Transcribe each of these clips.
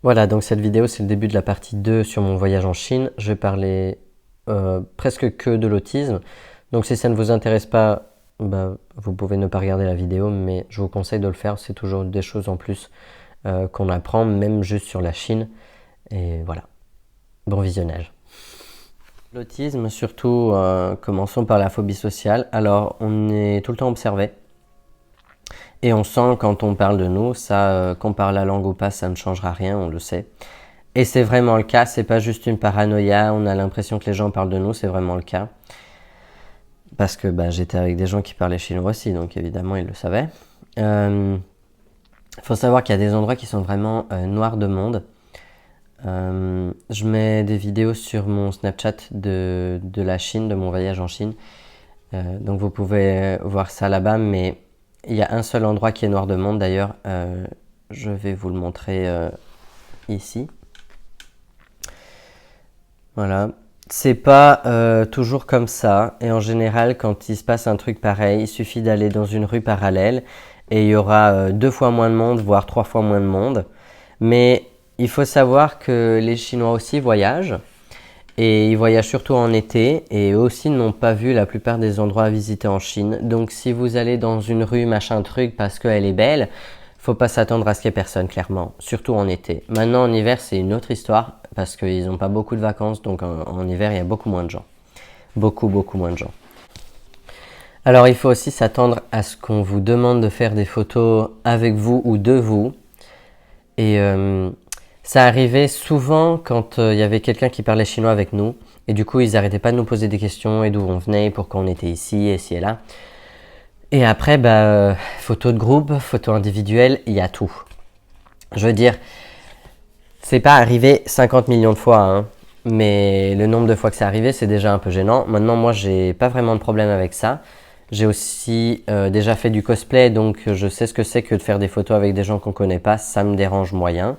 Voilà, donc cette vidéo, c'est le début de la partie 2 sur mon voyage en Chine. Je vais parler presque que de l'autisme. Donc si ça ne vous intéresse pas, bah, vous pouvez ne pas regarder la vidéo, mais je vous conseille de le faire. C'est toujours des choses en plus qu'on apprend, même juste sur la Chine. Et voilà, bon visionnage. L'autisme, surtout, commençons par la phobie sociale. Alors, on est tout le temps observé. Et on sent quand on parle de nous, ça, qu'on parle la langue ou pas, ça ne changera rien, on le sait. Et c'est vraiment le cas, c'est pas juste une paranoïa, on a l'impression que les gens parlent de nous, c'est vraiment le cas. Parce que j'étais avec des gens qui parlaient chinois aussi, donc évidemment ils le savaient. Faut savoir qu'il y a des endroits qui sont vraiment noirs de monde. Je mets des vidéos sur mon Snapchat de la Chine, de mon voyage en Chine. Donc vous pouvez voir ça là-bas, mais il y a un seul endroit qui est noir de monde d'ailleurs. Je vais vous le montrer ici. Voilà. C'est pas toujours comme ça. Et en général, quand il se passe un truc pareil, il suffit d'aller dans une rue parallèle et il y aura 2 fois moins de monde, voire 3 fois moins de monde. Mais il faut savoir que les Chinois aussi voyagent. Et ils voyagent surtout en été et eux aussi n'ont pas vu la plupart des endroits à visiter en Chine. Donc si vous allez dans une rue machin truc parce qu'elle est belle, faut pas s'attendre à ce qu'il y ait personne clairement, surtout en été. Maintenant en hiver c'est une autre histoire parce qu'ils n'ont pas beaucoup de vacances, donc en hiver il y a beaucoup moins de gens. Beaucoup moins de gens. Alors il faut aussi s'attendre à ce qu'on vous demande de faire des photos avec vous ou de vous. Et ça arrivait souvent quand il y avait quelqu'un qui parlait chinois avec nous. Et du coup, ils n'arrêtaient pas de nous poser des questions et d'où on venait, pourquoi on était ici et là. Et après, photo de groupe, photo individuelle, il y a tout. Je veux dire, c'est pas arrivé 50 millions de fois, hein, mais le nombre de fois que c'est arrivé, c'est déjà un peu gênant. Maintenant, moi, j'ai pas vraiment de problème avec ça. J'ai aussi déjà fait du cosplay, donc je sais ce que c'est que de faire des photos avec des gens qu'on connaît pas. Ça me dérange moyen.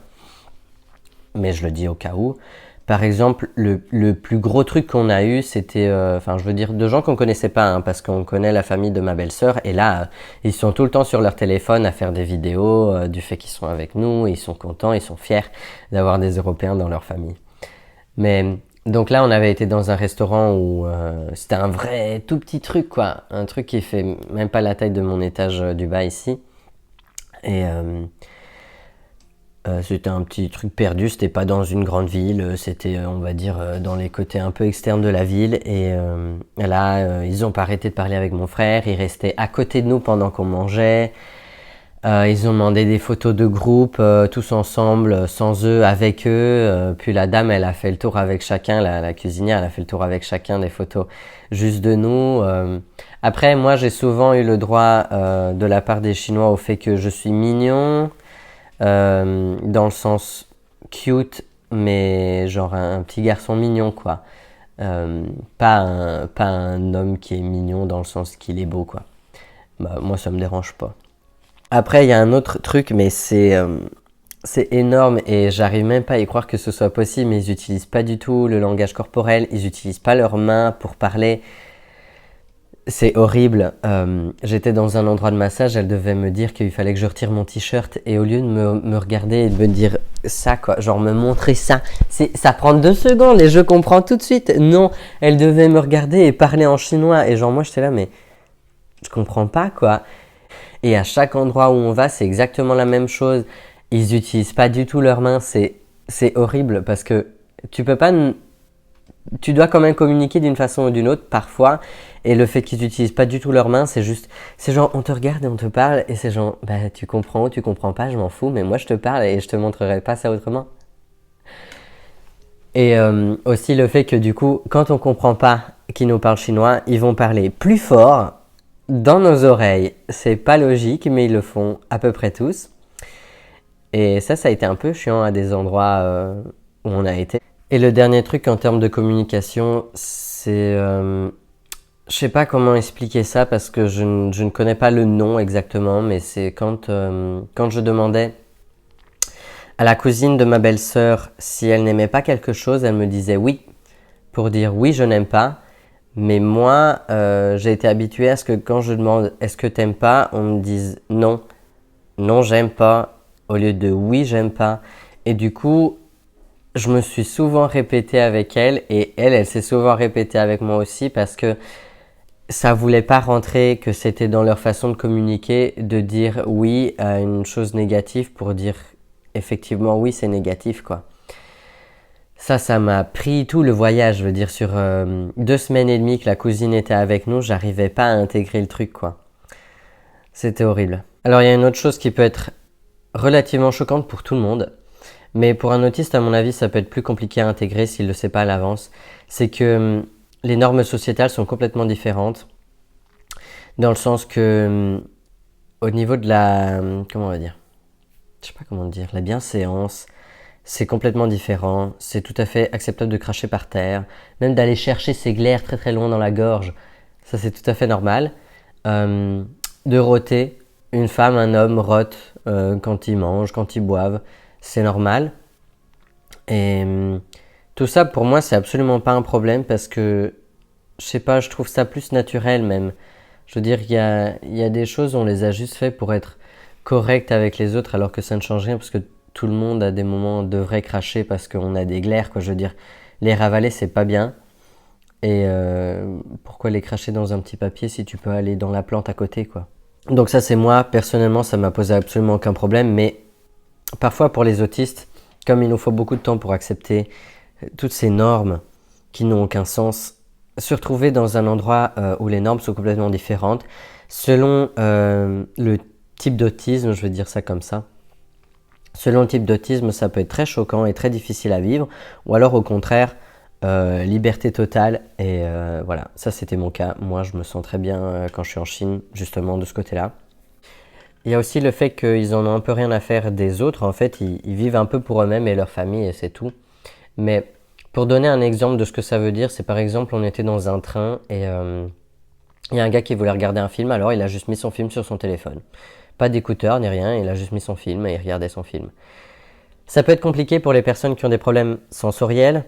Mais je le dis au cas où. Par exemple, le plus gros truc qu'on a eu, c'était, je veux dire, de gens qu'on connaissait pas, hein, parce qu'on connaît la famille de ma belle-sœur, et là, ils sont tout le temps sur leur téléphone à faire des vidéos du fait qu'ils sont avec nous, et ils sont contents, ils sont fiers d'avoir des Européens dans leur famille. Mais donc là, on avait été dans un restaurant où c'était un vrai tout petit truc, quoi, un truc qui fait même pas la taille de mon étage du bas ici, et c'était un petit truc perdu, c'était pas dans une grande ville, c'était on va dire dans les côtés un peu externes de la ville et là ils ont pas arrêté de parler avec mon frère, ils restaient à côté de nous pendant qu'on mangeait, ils ont demandé des photos de groupe tous ensemble, sans eux, avec eux, puis la dame elle a fait le tour avec chacun, la cuisinière elle a fait le tour avec chacun des photos juste de nous. Après moi j'ai souvent eu le droit de la part des Chinois au fait que je suis mignon, dans le sens cute, mais genre un petit garçon mignon, quoi. Pas un homme qui est mignon dans le sens qu'il est beau, quoi. Moi, ça me dérange pas. Après, il y a un autre truc, mais c'est énorme et j'arrive même pas à y croire que ce soit possible, mais ils utilisent pas du tout le langage corporel, ils utilisent pas leurs mains pour parler. C'est horrible. J'étais dans un endroit de massage, elle devait me dire qu'il fallait que je retire mon t-shirt et au lieu de me regarder et de me dire ça, quoi, genre me montrer ça, ça prend 2 secondes et je comprends tout de suite. Non, elle devait me regarder et parler en chinois et genre moi j'étais là mais je comprends pas, quoi. Et à chaque endroit où on va, c'est exactement la même chose. Ils utilisent pas du tout leurs mains, c'est horrible parce que tu peux pas tu dois quand même communiquer d'une façon ou d'une autre parfois, et le fait qu'ils n'utilisent pas du tout leurs mains, c'est genre on te regarde et on te parle et c'est genre tu comprends ou tu comprends pas, je m'en fous, mais moi je te parle et je te montrerai pas ça autrement. Et aussi le fait que du coup quand on comprend pas qu'ils nous parlent chinois, ils vont parler plus fort dans nos oreilles. C'est pas logique, mais ils le font à peu près tous. Et ça a été un peu chiant à des endroits où on a été. Et le dernier truc en termes de communication, c'est... je sais pas comment expliquer ça parce que je ne connais pas le nom exactement, mais c'est quand je demandais à la cousine de ma belle-sœur si elle n'aimait pas quelque chose, elle me disait oui, pour dire oui, je n'aime pas. Mais moi, j'ai été habitué à ce que quand je demande est-ce que t'aimes pas, on me dise non, non, j'aime pas, au lieu de oui, j'aime pas. Et du coup, je me suis souvent répété avec elle et elle s'est souvent répétée avec moi aussi parce que ça voulait pas rentrer, que c'était dans leur façon de communiquer, de dire oui à une chose négative pour dire effectivement oui c'est négatif quoi. Ça m'a pris tout le voyage, je veux dire sur 2 semaines et demie que la cousine était avec nous, j'arrivais pas à intégrer le truc quoi. C'était horrible. Alors il y a une autre chose qui peut être relativement choquante pour tout le monde, mais pour un autiste à mon avis ça peut être plus compliqué à intégrer s'il ne le sait pas à l'avance, c'est que les normes sociétales sont complètement différentes, dans le sens que au niveau de la, comment on va dire, je sais pas comment dire, la bienséance, c'est complètement différent. C'est tout à fait acceptable de cracher par terre, même d'aller chercher ses glaires très très loin dans la gorge. Ça c'est tout à fait normal. De rôter, une femme, un homme rote quand ils mangent, quand ils boivent, c'est normal. Et tout ça pour moi c'est absolument pas un problème parce que je sais pas, je trouve ça plus naturel même. Je veux dire, il y a des choses, on les a juste fait pour être correct avec les autres alors que ça ne change rien parce que tout le monde à des moments devrait cracher parce qu'on a des glaires quoi. Je veux dire, les ravaler c'est pas bien. Et pourquoi les cracher dans un petit papier si tu peux aller dans la plante à côté quoi. Donc ça c'est moi, personnellement ça m'a posé absolument aucun problème, mais parfois pour les autistes, comme il nous faut beaucoup de temps pour accepter toutes ces normes qui n'ont aucun sens, se retrouver dans un endroit où les normes sont complètement différentes, selon le type d'autisme, je vais dire ça comme ça. Selon le type d'autisme, ça peut être très choquant et très difficile à vivre, ou alors au contraire, liberté totale. Et voilà, ça c'était mon cas. Moi, je me sens très bien quand je suis en Chine, justement de ce côté-là. Il y a aussi le fait qu'ils en ont un peu rien à faire des autres. En fait, ils vivent un peu pour eux-mêmes et leur famille et c'est tout. Mais pour donner un exemple de ce que ça veut dire, c'est par exemple, on était dans un train et il y a un gars qui voulait regarder un film, alors il a juste mis son film sur son téléphone. Pas d'écouteurs ni rien, il a juste mis son film et il regardait son film. Ça peut être compliqué pour les personnes qui ont des problèmes sensoriels.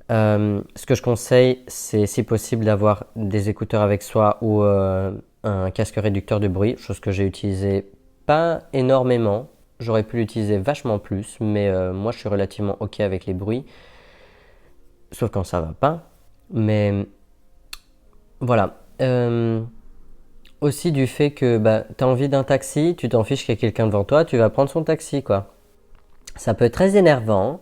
Ce que je conseille, c'est si possible d'avoir des écouteurs avec soi ou un casque réducteur de bruit, chose que j'ai utilisé pas énormément. J'aurais pu l'utiliser vachement plus, mais moi je suis relativement ok avec les bruits, sauf quand ça va pas. Mais voilà. Aussi du fait que bah, tu as envie d'un taxi, tu t'en fiches qu'il y a quelqu'un devant toi, tu vas prendre son taxi quoi. Ça peut être très énervant,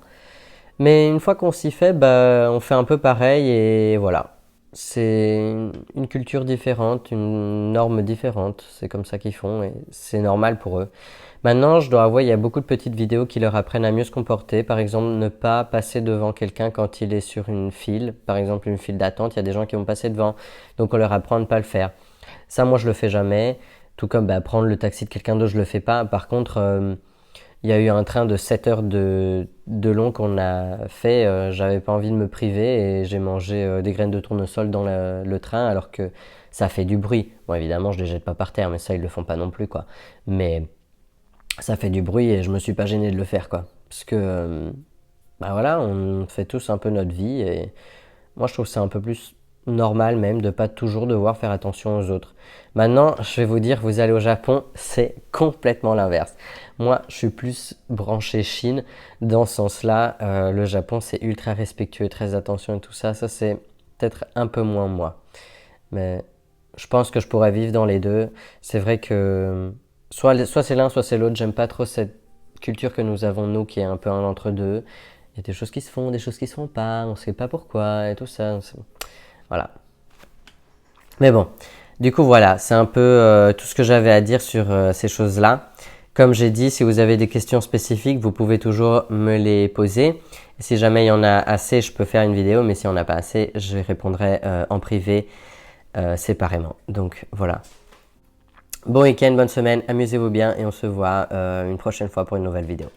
mais une fois qu'on s'y fait, bah, on fait un peu pareil et voilà. C'est une culture différente, une norme différente, c'est comme ça qu'ils font et c'est normal pour eux. Maintenant, je dois avouer, il y a beaucoup de petites vidéos qui leur apprennent à mieux se comporter. Par exemple, ne pas passer devant quelqu'un quand il est sur une file. Par exemple, une file d'attente, il y a des gens qui vont passer devant, donc on leur apprend à ne pas le faire. Ça, moi, je le fais jamais. Tout comme bah, prendre le taxi de quelqu'un d'autre, je le fais pas. Par contre, il y a eu un train de 7 heures de long qu'on a fait. J'avais pas envie de me priver et j'ai mangé des graines de tournesol dans le train alors que ça fait du bruit. Bon, évidemment, je les jette pas par terre, mais ça, ils le font pas non plus, quoi. Mais ça fait du bruit et je me suis pas gêné de le faire, quoi. Parce que, bah voilà, on fait tous un peu notre vie et moi, je trouve que c'est un peu plus normal même de pas toujours devoir faire attention aux autres. Maintenant, je vais vous dire, vous allez au Japon, c'est complètement l'inverse. Moi, je suis plus branché Chine. Dans ce sens-là, le Japon, c'est ultra respectueux, très attention et tout ça. Ça, c'est peut-être un peu moins moi. Mais je pense que je pourrais vivre dans les deux. C'est vrai que soit c'est l'un, soit c'est l'autre. J'aime pas trop cette culture que nous avons, nous, qui est un peu un entre-deux. Il y a des choses qui se font, des choses qui se font pas, on sait pas pourquoi et tout ça. Voilà. Mais bon, du coup voilà, c'est un peu tout ce que j'avais à dire sur ces choses-là. Comme j'ai dit, si vous avez des questions spécifiques, vous pouvez toujours me les poser. Et si jamais il y en a assez, je peux faire une vidéo, mais si on n'a pas assez, je répondrai en privé séparément. Donc voilà. Bon week-end, bonne semaine, amusez-vous bien et on se voit une prochaine fois pour une nouvelle vidéo.